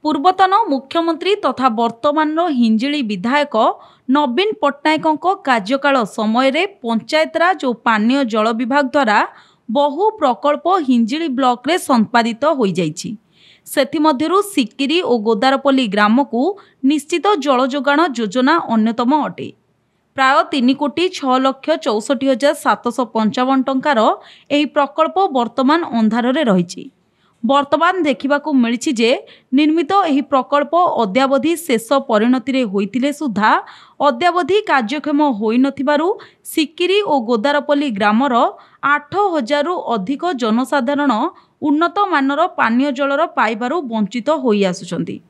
पूर्वतन मुख्यमंत्री तथा वर्तमान हिंजिली विधायक नवीन पट्टनायक कार्यकाल समय पंचायतराज और पानीय जल विभाग द्वारा बहु प्रकल्प हिंजिली ब्लॉक रे संपादित हो जाइछि। सेथिमध्यरु सिकिरी और गोदारपल्ली ग्राम को निश्चित जल जोगाण योजना अन्यतम अटे। प्राय 3,06,64,755 टंकार एही प्रकल्प वर्तमान अंधार रे रहिछि। वर्तमान देखिबाकू मिलिछि जे निर्मित एही प्रकल्प अद्यावधि शेष परिणति रे होइतिले सुधा अद्यावधि कार्यक्षम होई नथिबारु सिकिरी और गोदारपल्ली ग्रामर 8,000 रु अधिक जनसाधारण उन्नत मानर पानीय जलर पाइबारु वंचित होई आसुछन्ति।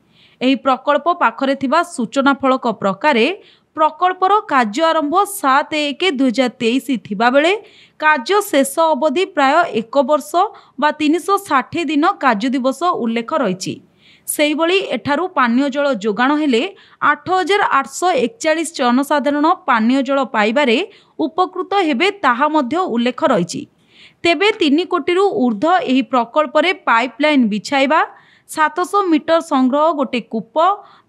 एही प्रकल्प पाखरे थिबा सूचना फलक प्रकारे प्रकल्पर कार्य आरंभ 7/1/2023 थिबा बेले कार्य शेष अवधि प्राय 1 वर्ष बा 360 दिन कार्य दिवस उल्लेख रही। सेहिभଳି एठारू पानीय जल जोगाण हेले 8,841 जनसाधारण पानीय जल पाइबारे उपकृत हेबे ताहा मध्य उल्लेख रही। तेबे 3 कोटी रु ऊर्ध्व एही प्रकल्प रे पाइपलाइन बिछाइबा 700 मीटर संग्रह गोटे कूप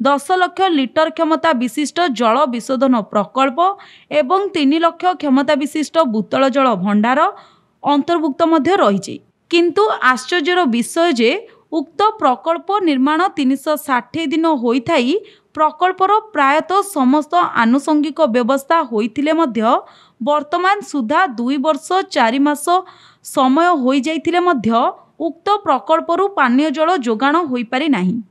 10 लाख लिटर क्षमता विशिष्ट जल विशोधन प्रकल्प एवं 3 लाख क्षमता विशिष्ट भूतल जल भंडार अंतर्भुक्त मध्य रही। किंतु आश्चर्यर विषय जे उक्त प्रकल्प निर्माण 360 दिन होइथाई प्रकल्पर प्रायतः समस्त आनुषंगिक व्यवस्था होइथिले मध्य वर्तमान सुधा 2 वर्ष 4 मास समय होई जाइथिले मध्य उक्त प्रकल्परू पानीय जल जोगाण होई पारि नाही।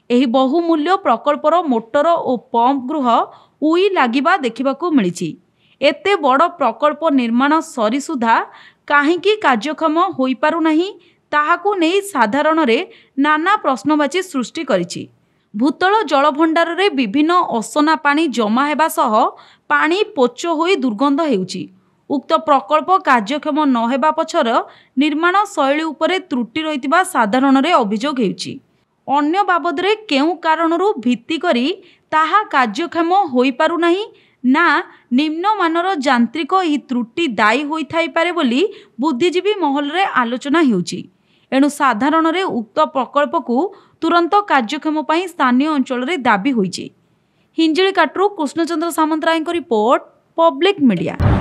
एही बहुमूल्य प्रकल्पर मोटर और पंप गृह उई लागिबा देखिबाकू मिलिछि। एते बड़ प्रकल्प निर्माण सरी सुधा काहींकी कार्यक्षम होई पारु नाही ताहाकू नेई साधारण रे नाना प्रश्नवाची सृष्टि करिछि। भूतल जल भंडार रे विभिन्न असना पानी जमा हेबा सह पानी पोच होई दुर्गंध हेउछि। उक्त प्रकल्प कार्यक्षम न हेबा पछर निर्माण शैली उपरे त्रुटि रहितिबा साधारण रे अभियोग हेउछि। अन्य बाबद रे केउ कारणरू भित्ति करी ताहा कार्यक्षम होई पारु नाही ना निम्न मानर यांत्रिक ही त्रुटि दायी होई थाई पारे बोली बुद्धिजीवी महल रे आलोचना हेउछि। एणु साधारण रे उक्त प्रकल्प को तुरंत कार्यक्षम पई स्थानीय अंचल रे दाबी होइछि। हिंजिली काटरू Krishnachandra Samantaray report public media.